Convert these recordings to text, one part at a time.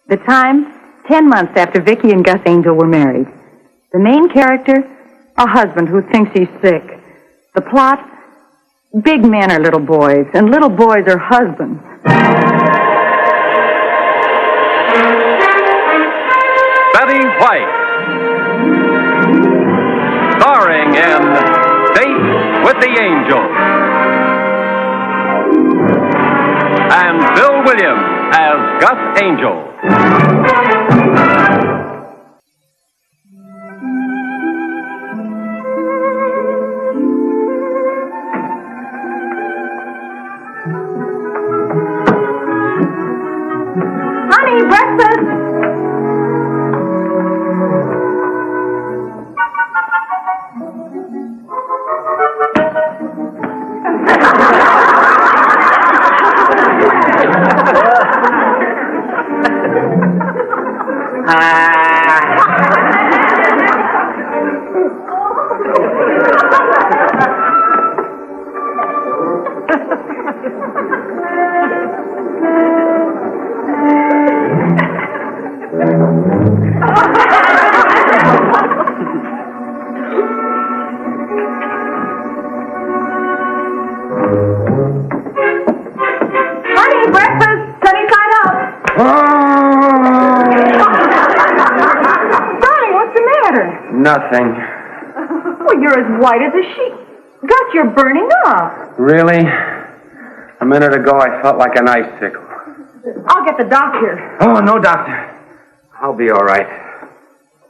The time, 10 months after Vicki and Gus Angel were married. The main character, a husband who thinks he's sick. The plot, big men are little boys, and little boys are husbands. Betty White, starring in Date with the Angel, and Bill Williams as Gus Angel. Honey, breakfast! Nothing. Well, you're as white as a sheet. Gus, you're burning up. Really? A minute ago, I felt like an icicle. I'll get the doctor. Oh, no, doctor. I'll be all right.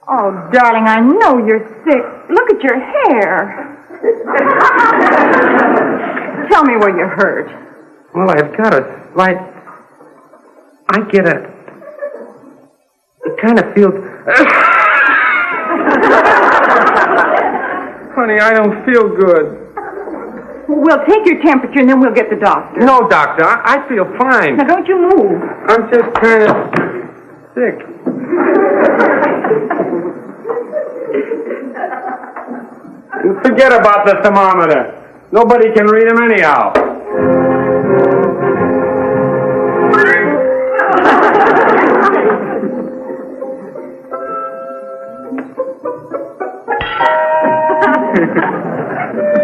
Oh, darling, I know you're sick. Look at your hair. Tell me where you're hurt. Well, I've got a slight... It kind of feels... Honey, I don't feel good. We'll take your temperature and then we'll get the doctor. No, doctor, I feel fine. Now, don't you move. I'm just kind of sick. Forget about the thermometer. Nobody can read him anyhow.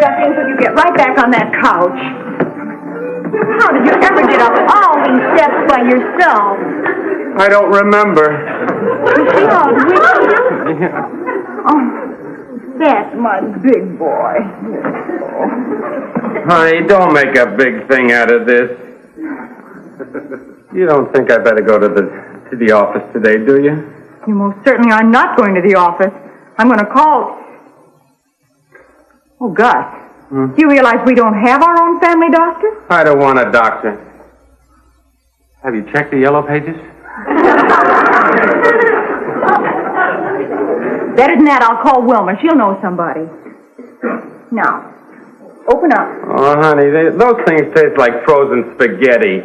Gus Angel, you get right back on that couch. How did you ever get up all these steps by yourself? I don't remember. You see how weak you? Oh, that's my big boy. Honey, don't make a big thing out of this. You don't think I better go to the office today, do you? You most certainly are not going to the office. I'm going to call... Oh, Gus, do you realize we don't have our own family doctor? I don't want a doctor. Have you checked the yellow pages? Better than that, I'll call Wilma. She'll know somebody. Now, open up. Oh, honey, those things taste like frozen spaghetti.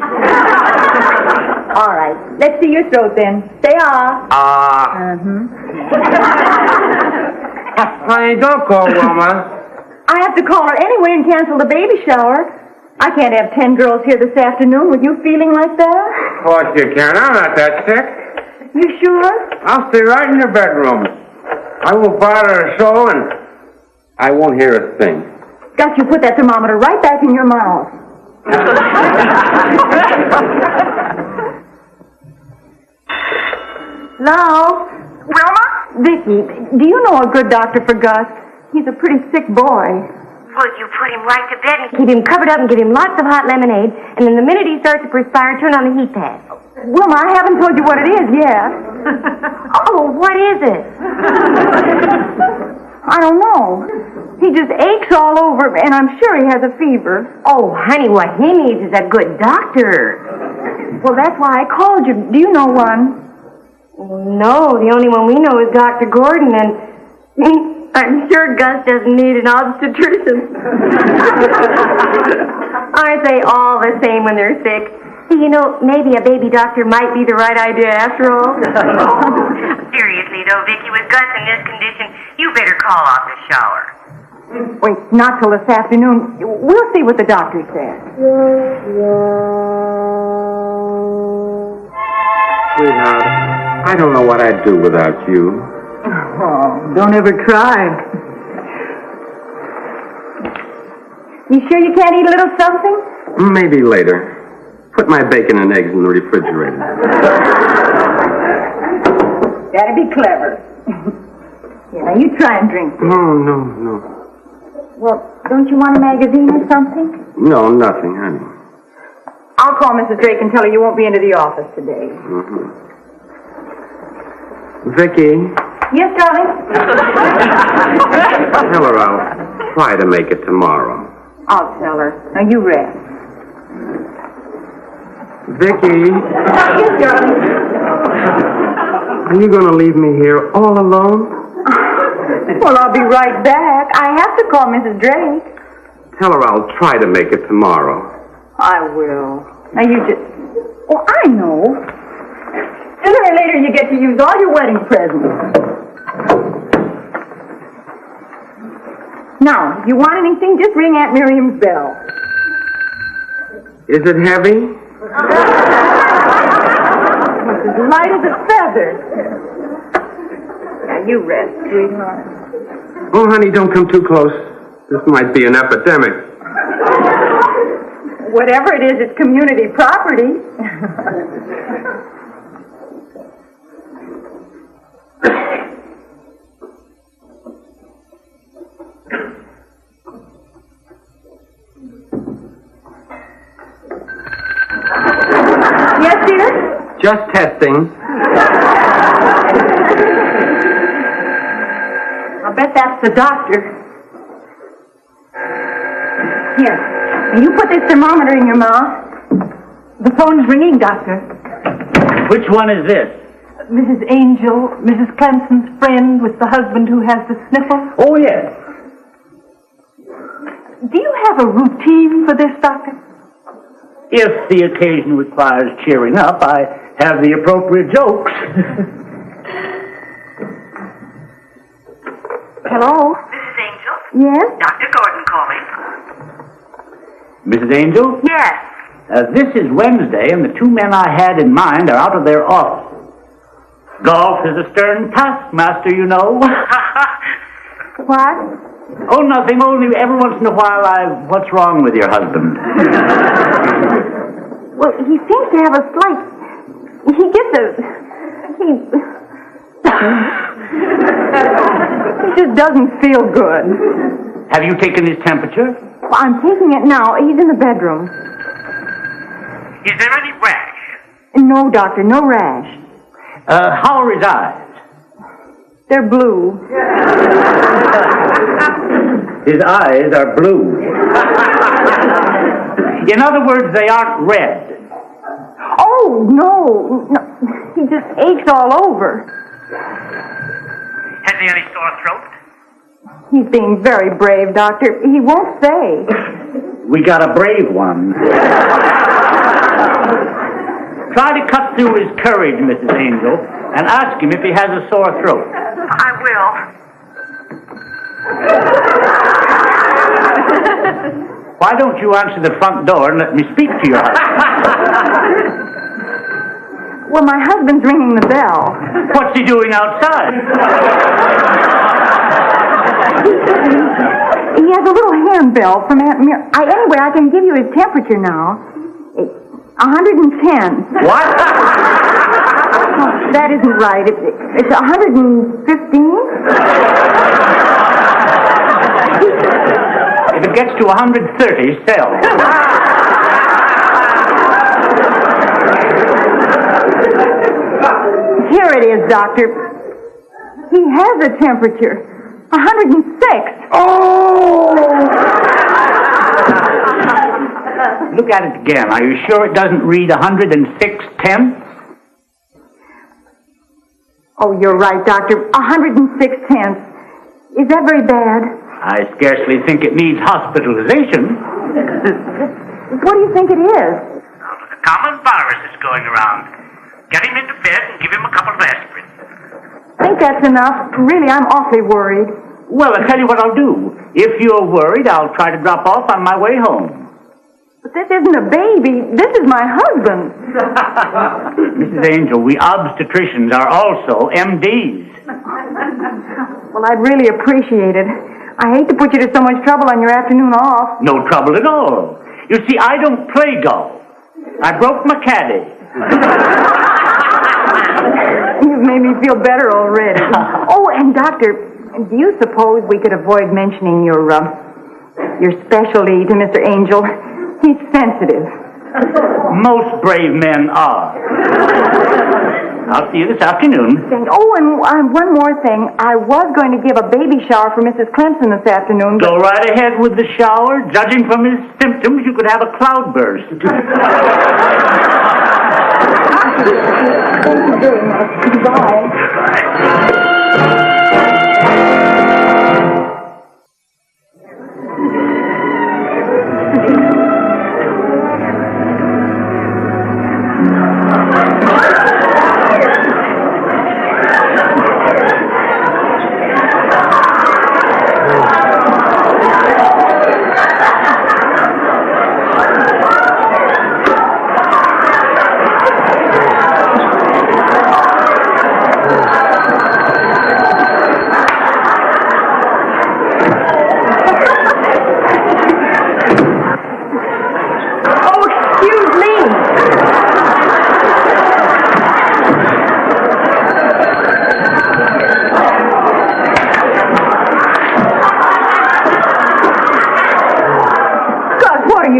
All right, let's see your throat then. Say ah. Honey, don't call Wilma. I have to call her anyway and cancel the baby shower. I can't have 10 girls here this afternoon with you feeling like that. Of course you can. I'm not that sick. You sure? I'll stay right in your bedroom. I won't bother a soul, and I won't hear a thing. Gus, you put that thermometer right back in your mouth. Hello? Wilma? Vicki, do you know a good doctor for Gus? He's a pretty sick boy. Would you put him right to bed and keep him covered up and give him lots of hot lemonade, and then the minute he starts to perspire, turn on the heat pad? Wilma, I haven't told you what it is yet. Oh, what is it? I don't know. He just aches all over, and I'm sure he has a fever. Oh, honey, what he needs is a good doctor. Well, that's why I called you. Do you know one? No, the only one we know is Dr. Gordon, and I'm sure Gus doesn't need an obstetrician. Aren't they all the same when they're sick? You know, maybe a baby doctor might be the right idea after all. Seriously, though, Vicki, with Gus in this condition, you better call off the shower. Wait, not till this afternoon. We'll see what the doctor says. Sweetheart, I don't know what I'd do without you. Oh, don't ever try. You sure you can't eat a little something? Maybe later. Put my bacon and eggs in the refrigerator. That'd be clever. Yeah, now you try and drink. No. Well, don't you want a magazine or something? No, nothing, honey. I'll call Mrs. Drake and tell her you won't be into the office today. Mm-hmm. Vicky, Yes, darling? tell her I'll try to make it tomorrow. I'll tell her. Now you rest. Vicky, Yes, darling? are you going to leave me here all alone? Well, I'll be right back. I have to call Mrs. Drake. Tell her I'll try to make it tomorrow. I will. Now you just... Oh, I know. Sooner or later you get to use all your wedding presents. Now, if you want anything, just ring Aunt Miriam's bell. Is it heavy? It's as light as a feather. Now you rest, sweetheart. Oh, honey, don't come too close. This might be an epidemic. Whatever it is, it's community property. Yes, dear? Just testing. I'll bet that's the doctor. Here. Now you put this thermometer in your mouth. The phone's ringing, Doctor. Which one is this? Mrs. Angel, Mrs. Clemson's friend with the husband who has the sniffles. Oh, yes. Do you have a routine for this, Doctor? If the occasion requires cheering up, I have the appropriate jokes. Hello? Mrs. Angel? Yes? Dr. Gordon calling. Mrs. Angel, Yes. this is Wednesday, and the two men I had in mind are out of their office. Golf is a stern taskmaster, you know. What? Oh, nothing, only every once in a while what's wrong with your husband? Well, he seems to have a slight... He gets a... He just doesn't feel good. Have you taken his temperature? Well, I'm taking it now. He's in the bedroom. Is there any rash? No, Doctor, no rash. How are his eyes? They're blue. His eyes are blue. In other words, they aren't red. Oh, no. He just aches all over. Has he any sore throat? He's being very brave, Doctor. He won't say. We got a brave one. Try to cut through his courage, Mrs. Angel, and ask him if he has a sore throat. I will. Why don't you answer the front door and let me speak to your husband? Well, my husband's ringing the bell. What's he doing outside? He has a little handbell from Aunt anyway, I can give you his temperature now. It's 110. What? Oh, that isn't right. It's 115. If it gets to 130, sell. Here it is, Doctor. He has a temperature. 106. Oh! Look at it again. Are you sure it doesn't read 106 tenths? Oh, you're right, Doctor. 106 tenths. Is that very bad? I scarcely think it needs hospitalization. What do you think it is? A common virus is going around. Get him into bed and give him a couple of aspirin. I think that's enough. Really, I'm awfully worried. Well, I'll tell you what I'll do. If you're worried, I'll try to drop off on my way home. But this isn't a baby. This is my husband. Mrs. Angel, we obstetricians are also MDs. Well, I'd really appreciate it. I hate to put you to so much trouble on your afternoon off. No trouble at all. You see, I don't play golf. I broke my caddy. You've made me feel better already. Oh, and Doctor, do you suppose we could avoid mentioning your specialty to Mr. Angel? He's sensitive. Most brave men are. I'll see you this afternoon. Oh, and one more thing. I was going to give a baby shower for Mrs. Clemson this afternoon. Go right ahead with the shower. Judging from his symptoms, you could have a cloudburst. Thank you very much. Goodbye.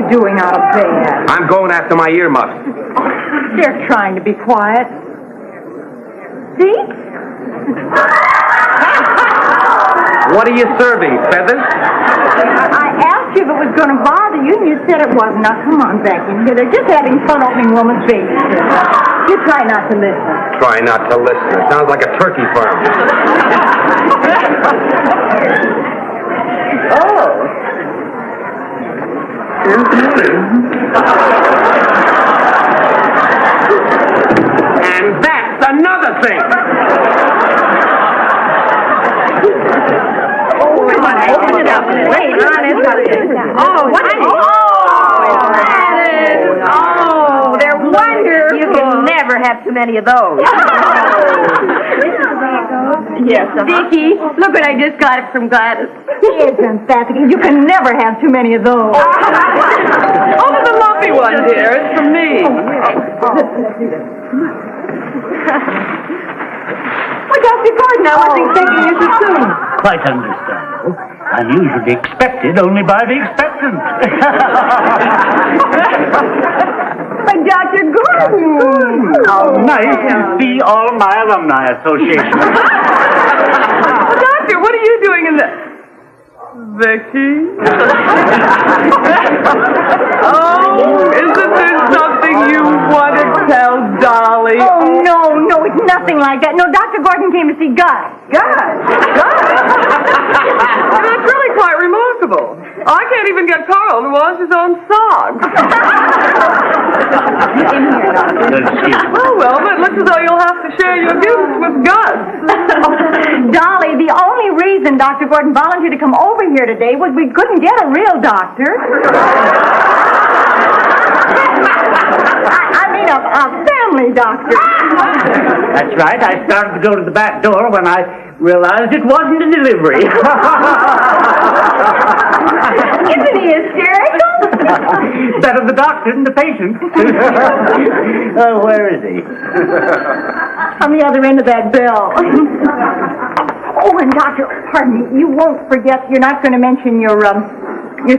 Doing out of bed? I'm going after my earmuffs. They're trying to be quiet. See? What are you serving, Feathers? I asked you if it was going to bother you, and you said it wasn't. Now, come on back in here. They're just having fun opening woman's baby. You try not to listen. Try not to listen. It sounds like a turkey farm. Oh. And that's another thing. Oh, come on, open it up. Wait, oh, what? Oh, they're wonderful. You can never have too many of those. Yes, Dickie, look what I just got it from Gladys. Isn't that? You can never have too many of those. Oh, the lumpy one, dear. It's from me. Well, Dr. Gordon, I wasn't expecting you so soon. Quite understandable. Unusually expected only by the expectant. But Dr. Gordon! How nice to see all my alumni association. Doctor, what are you doing in the... Vicky? Oh, isn't there something you want to tell Dolly? Oh, no, it's nothing like that. No, Dr. Gordon came to see Gus. Gus? That's really quite remarkable. I can't even get Carl to wash his own socks. Oh, well, but it looks as though you'll have to share your gifts with Gus. Dolly, the only reason Dr. Gordon volunteered to come over here today was we couldn't get a real doctor. I mean, a family doctor. That's right. I started to go to the back door when I realized it wasn't a delivery. Isn't he hysterical? Better the doctor than the patient. Where is he? On the other end of that bell. Oh, and Doctor, pardon me, you won't forget, you're not going to mention your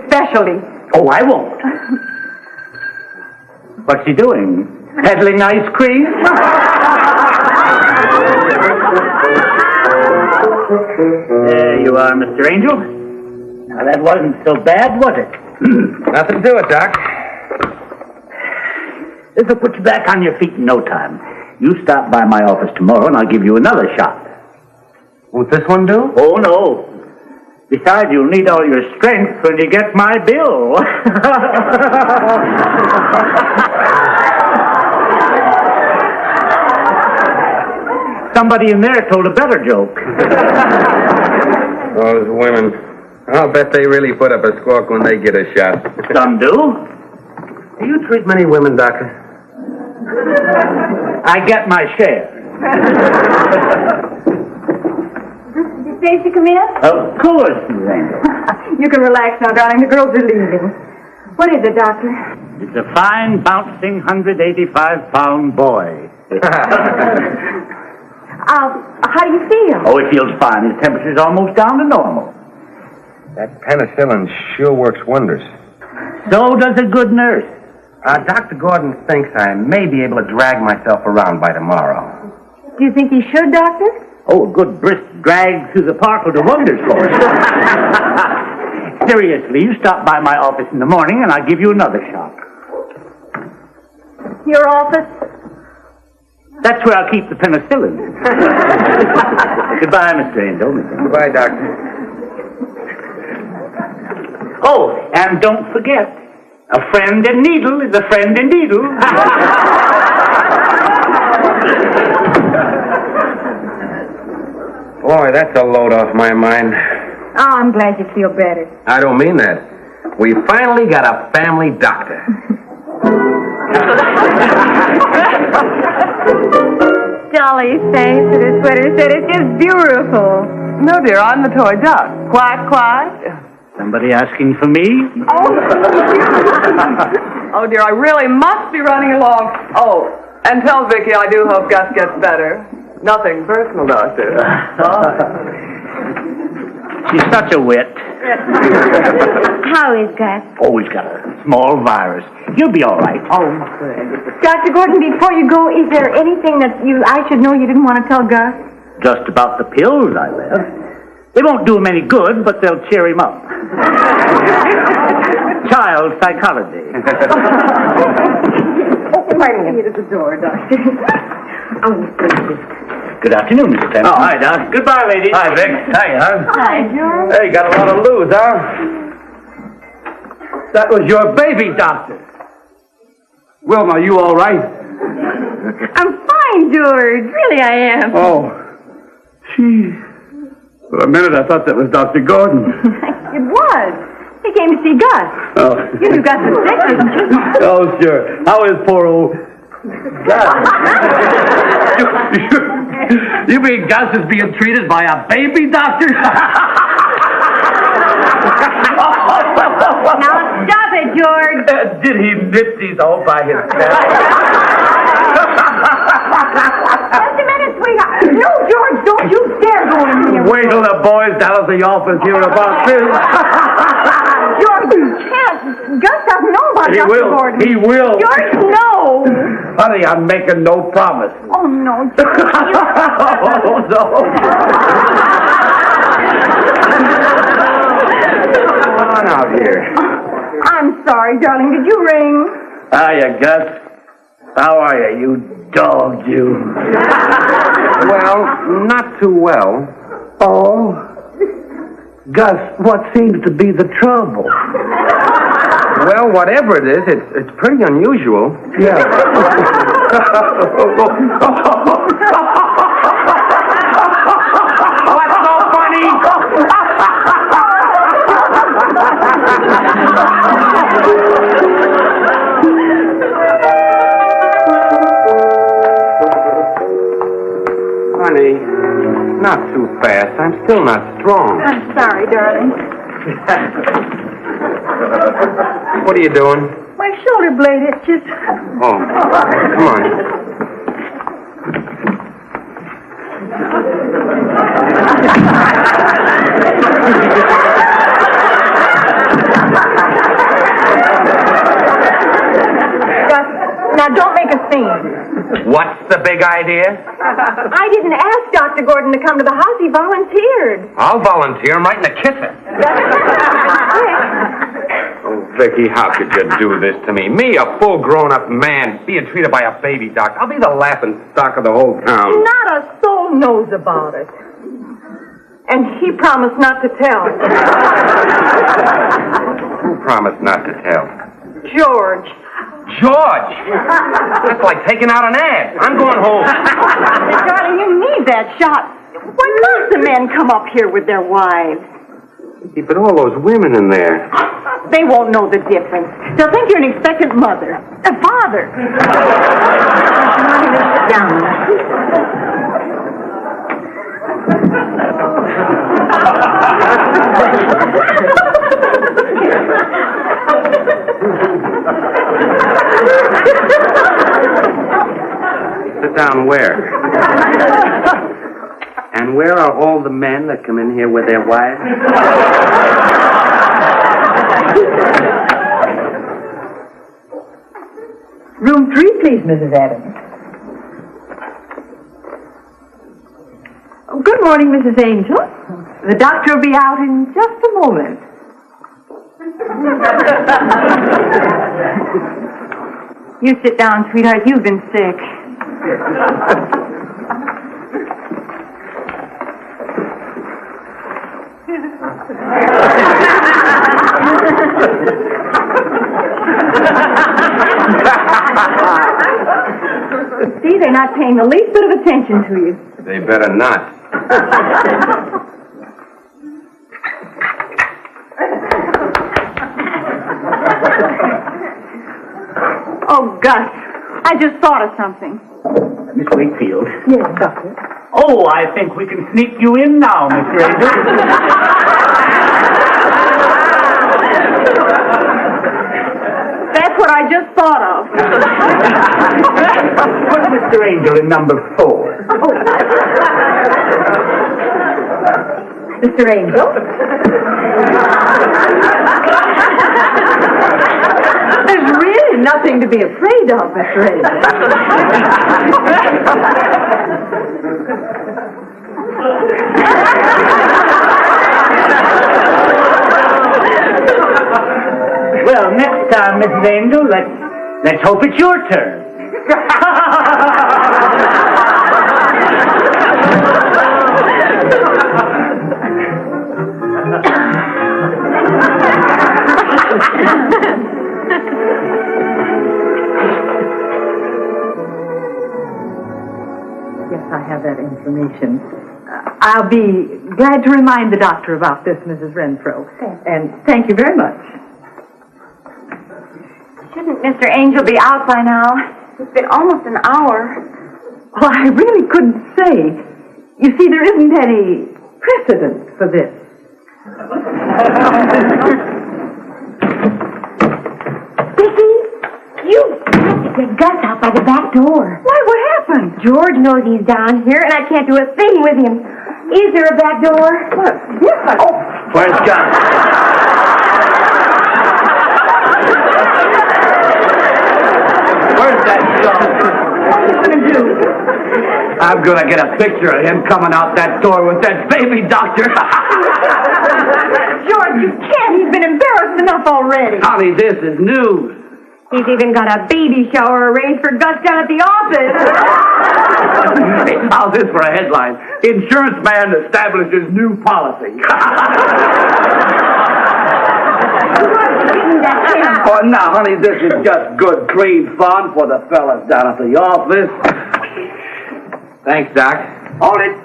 specialty. Oh, I won't. What's he doing? Peddling ice cream? There you are, Mr. Angel. Now, that wasn't so bad, was it? Nothing to it, Doc. This will put you back on your feet in no time. You stop by my office tomorrow, and I'll give you another shot. Won't this one do? Oh, no. Besides, you'll need all your strength when you get my bill. Somebody in there told a better joke. Those women. I'll bet they really put up a squawk when they get a shot. Some do. Do you treat many women, Doctor? I get my share. Did Stacy come in? Of course, Miss Angel. You can relax now, darling. The girls are leaving. What is it, Doctor? It's a fine, bouncing, 185-pound boy. How do you feel? Oh, he feels fine. His temperature's almost down to normal. That penicillin sure works wonders. So does a good nurse. Dr. Gordon thinks I may be able to drag myself around by tomorrow. Do you think he should, Doctor? Oh, a good brisk drag through the park will do wonders for us. Seriously, you stop by my office in the morning and I'll give you another shot. Your office? That's where I'll keep the penicillin. Goodbye, Mr. Angel. Goodbye, Doctor. Oh, and don't forget, a friend in needle is a friend in needle. Boy, that's a load off my mind. Oh, I'm glad you feel better. I don't mean that. We finally got a family doctor. Dolly, thanks for the sweater set. It's just beautiful. No, dear, I'm the toy duck. Quack, quack. Somebody asking for me? Oh, dear, I really must be running along. Oh, and tell Vicky I do hope Gus gets better. Nothing personal, Doctor. She's such a wit. How is Gus? Always got a small virus. He'll be all right. Oh, good. Dr. Gordon, before you go, is there anything that I should know you didn't want to tell Gus? Just about the pills I left. They won't do him any good, but they'll cheer him up. Child psychology. Pardon me. Here's the door, Doctor. Good afternoon, Mr. Templeton. Oh, hi, Doc. Goodbye, ladies. Hi, Vic. Hi, hon. Hi, George. Hey, got a lot to lose, huh? That was your baby, Doctor. Wilma, you all right? I'm fine, George. Really, I am. Oh, gee. For a minute, I thought that was Dr. Gordon. It was. He came to see Gus. Oh. You knew Gus was sick, didn't you? Oh, sure. How is poor old Gus? You mean Gus is being treated by a baby doctor? Now stop it, George. Did he nip these all by himself? Just a minute, sweetheart. No, George, don't you dare go in here. Wait till the boys down at the office hear about this. George, you can't. Gus doesn't know about He Dr. will. Gordon. He will. George, no. Honey, I'm making no promise. Oh, no, George. Oh, no. Come on out here. I'm sorry, darling. Did you ring? Hiya, Gus. How are you, you dog, you? Well, not too well. Oh? Gus, what seems to be the trouble? Well, whatever it is, it's pretty unusual. Yeah. What's so funny? Honey, not too fast. I'm still not strong. I'm sorry, darling. What are you doing? My shoulder blade itches. Oh, come on. Gus, now don't make a scene. What's the big idea? I didn't ask Dr. Gordon to come to the house. He volunteered. I'll volunteer. I'm writing a kisser. Oh, Vicky, how could you do this to me? Me, a full grown-up man, being treated by a baby doctor. I'll be the laughing stock of the whole town. Not a soul knows about it. And he promised not to tell. Who promised not to tell? George. George! That's like taking out an ass. I'm going home. Darling, you need that shot. Why most the men come up here with their wives? Vicky, but all those women in there. They won't know the difference. They'll think you're an expectant mother. A father. Sit down. Sit down where? And where are all the men that come in here with their wives? Room 3, please, Mrs. Adams. Oh, good morning, Mrs. Angel. The doctor will be out in just a moment. You sit down, sweetheart. You've been sick. See, they're not paying the least bit of attention to you. They better not. Oh, Gus, I just thought of something. Miss Wakefield. Yes, Doctor. Oh, I think we can sneak you in now, Miss Angel. That's what I just thought of. Put Mr. Angel in number 4. Mr. Angel? There's really nothing to be afraid of, Mr. Angel. Well, next time, Mrs. Angel, let's hope it's your turn. Yes, I have that information. I'll be glad to remind the doctor about this, Mrs. Renfro. And thank you very much. Shouldn't Mr. Angel be out by now? It's been almost an hour. Well, I really couldn't say. You see, there isn't any precedent for this. Vicky, you have to get Gus out by the back door. Why, what happened? George knows he's down here, and I can't do a thing with him. Is there a back door? What? Yes, Where's Gus? Where's that dog? What are you going to do? I'm gonna get a picture of him coming out that door with that baby doctor. George, you can't. He's been embarrassed enough already. Honey, this is news. He's even got a baby shower arranged for Gus down at the office. Hey, how's this for a headline? Insurance man establishes new policy. Oh, now, honey, this is just good, clean fun for the fellas down at the office. Thanks, Doc. Hold it.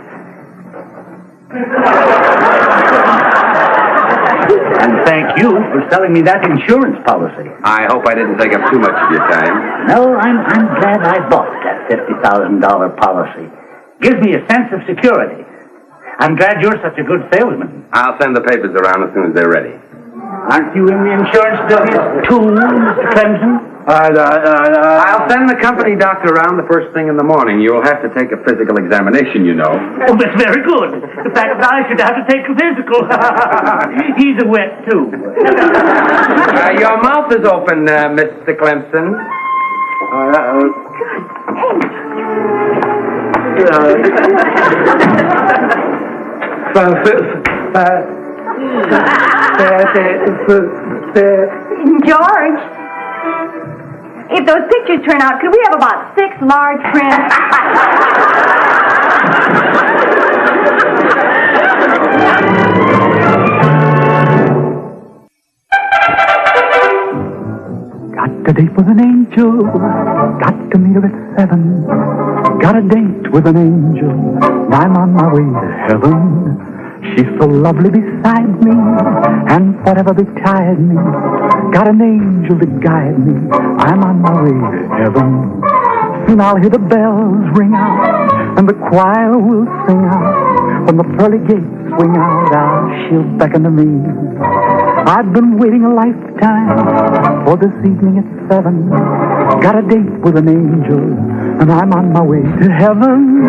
And thank you for selling me that insurance policy. I hope I didn't take up too much of your time. No, I'm glad I bought that $50,000 policy. Gives me a sense of security. I'm glad you're such a good salesman. I'll send the papers around as soon as they're ready. Aren't you in the insurance business too, Mr. Clemson? I'll send the company doctor around the first thing in the morning. You'll have to take a physical examination, you know. Oh, that's very good. The fact that I should have to take a physical. He's a wet, too. Your mouth is open, Mr. Clemson. George, if those pictures turn out, could we have about 6 large prints? Got a date with an angel, got to meet her at 7. Got a date with an angel, I'm on my way to heaven. She's so lovely beside me, and whatever betide me, got an angel to guide me. I'm on my way to heaven. Soon I'll hear the bells ring out, and the choir will sing out. When the pearly gates swing out, she'll beckon to me. I've been waiting a lifetime for this evening at 7. Got a date with an angel, and I'm on my way to heaven.